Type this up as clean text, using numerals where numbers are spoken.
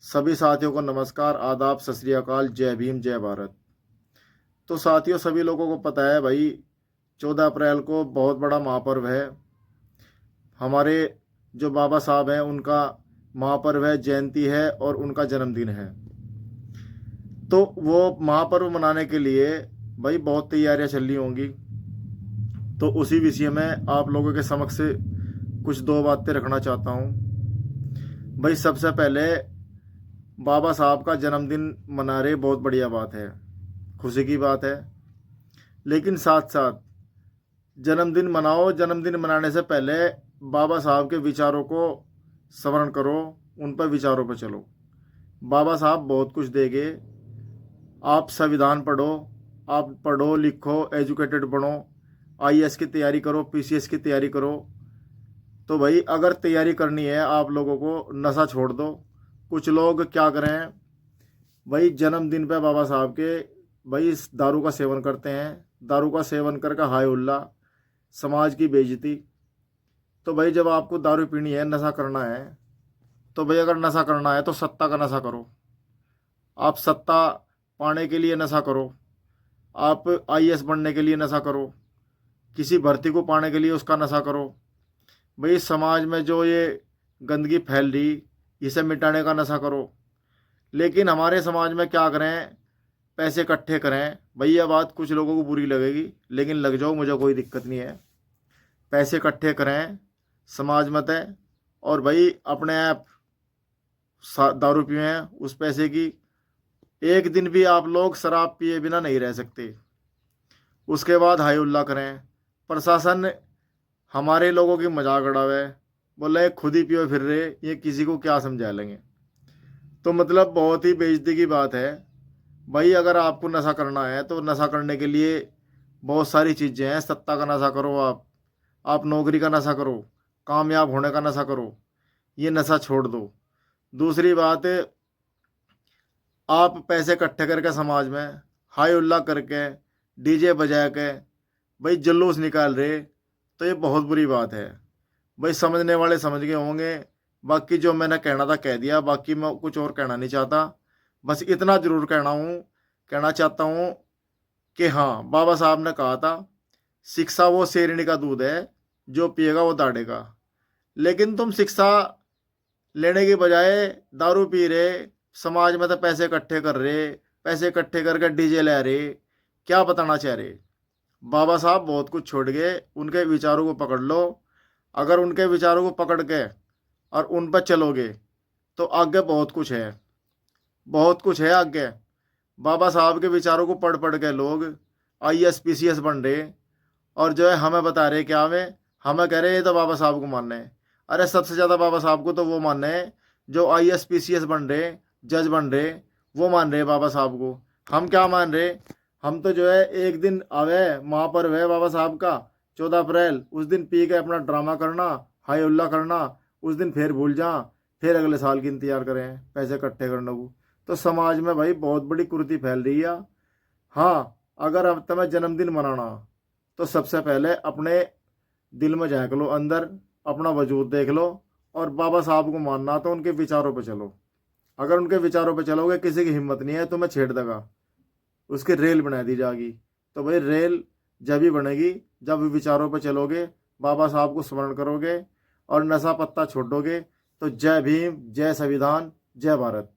सभी साथियों को नमस्कार, आदाब, सत श्री अकाल, जय भीम, जय भारत। तो साथियों, सभी लोगों को पता है भाई, 14 अप्रैल को बहुत बड़ा महापर्व है। हमारे जो बाबा साहब हैं उनका महापर्व है, जयंती है और उनका जन्मदिन है। तो वो महापर्व मनाने के लिए भाई बहुत तैयारियां चल रही होंगी। तो उसी विषय में आप लोगों के समक्ष कुछ दो बातें रखना चाहता हूँ। भाई सबसे पहले, बाबा साहब का जन्मदिन मना रहे, बहुत बढ़िया बात है, खुशी की बात है। लेकिन साथ साथ जन्मदिन मनाओ, जन्मदिन मनाने से पहले बाबा साहब के विचारों को स्मरण करो, उन पर विचारों पर चलो। बाबा साहब बहुत कुछ देंगे। आप संविधान पढ़ो, आप पढ़ो लिखो, एजुकेटेड बनो, आईएएस की तैयारी करो, पीसीएस की तैयारी करो। तो भाई अगर तैयारी करनी है आप लोगों को, नशा छोड़ दो। कुछ लोग क्या करें भाई, जन्मदिन पे बाबा साहब के भाई दारू का सेवन करते हैं। दारू का सेवन करके हाय उल्ला, समाज की बेइज्जती। तो भाई जब आपको दारू पीनी है, नशा करना है, तो भाई अगर नशा करना है तो सत्ता का नशा करो। आप सत्ता पाने के लिए नशा करो, आप आईएएस बनने के लिए नशा करो, किसी भर्ती को पाने के लिए उसका नशा करो। भाई समाज में जो ये गंदगी फैल रही, इसे मिटाने का नशा करो। लेकिन हमारे समाज में क्या करें, पैसे इकट्ठे करें। भाई यह बात कुछ लोगों को बुरी लगेगी, लेकिन लग जाओ, मुझे कोई दिक्कत नहीं है। पैसे इकट्ठे करें समाज में तय, और भाई अपने आप दारू पिए, उस पैसे की एक दिन भी आप लोग शराब पिए बिना नहीं रह सकते। उसके बाद हाय उल्ला करें। प्रशासन हमारे लोगों की मजाक उड़ावे, बोले खुद ही पियो फिर रहे, ये किसी को क्या समझा लेंगे। तो मतलब बहुत ही बेइज्जती की बात है। भाई अगर आपको नशा करना है तो नशा करने के लिए बहुत सारी चीज़ें हैं। सत्ता का नशा करो, आप नौकरी का नशा करो, कामयाब होने का नशा करो, ये नशा छोड़ दो। दूसरी बात, आप पैसे इकट्ठे करके समाज में हाय उल्ला करके, डीजे बजा के भाई जुलूस निकाल रहे, तो ये बहुत बुरी बात है। भाई समझने वाले समझ गए होंगे। बाकी जो मैंने कहना था कह दिया, बाकी मैं कुछ और कहना नहीं चाहता। बस इतना ज़रूर कहना चाहता हूँ कि हाँ, बाबा साहब ने कहा था, शिक्षा वो शेरनी का दूध है, जो पिएगा वो दाढ़ेगा। लेकिन तुम शिक्षा लेने के बजाय दारू पी रहे, समाज में तो पैसे इकट्ठे कर रहे, पैसे इकट्ठे करके डीजे ले रहे, क्या बताना चाह रहे। बाबा साहब बहुत कुछ छोड़ गए, उनके विचारों को पकड़ लो। अगर उनके विचारों को पकड़ के और उन पर चलोगे तो आगे बहुत कुछ है, बहुत कुछ है आगे। बाबा साहब के विचारों को पढ़ पढ़ के लोग आईएएस पीसीएस बन रहे, और जो है हमें बता रहे क्या, हमें कह रहे ये तो बाबा साहब को मानना है। अरे सबसे ज़्यादा बाबा साहब को तो वो मानना है जो आईएएस पीसीएस बन रहे, जज बन रहे, वो मान रहे बाबा साहब को। हम क्या मान रहे, हम तो जो है एक दिन आवे, महापर्व है बाबा साहब का 14 अप्रैल, उस दिन पी के अपना ड्रामा करना, हाय उल्ला करना, उस दिन फिर भूल जा, फिर अगले साल की इंतजार करें पैसे इकट्ठे करने को। तो समाज में भाई बहुत बड़ी कुरीति फैल रही है। हाँ, अगर अब तुम्हें जन्मदिन मनाना तो सबसे पहले अपने दिल में झांक लो, अंदर अपना वजूद देख लो, और बाबा साहब को मानना तो उनके विचारों पे चलो। अगर उनके विचारों पे चलोगे, किसी की हिम्मत नहीं है तुम्हें छेड़ देगा, उसकी रेल बना दी जाएगी। तो भाई रेल जब ही बनेगी जब विचारों पे चलोगे, बाबा साहब को स्मरण करोगे और नशा पत्ता छोड़ोगे। तो जय भीम, जय संविधान, जय भारत।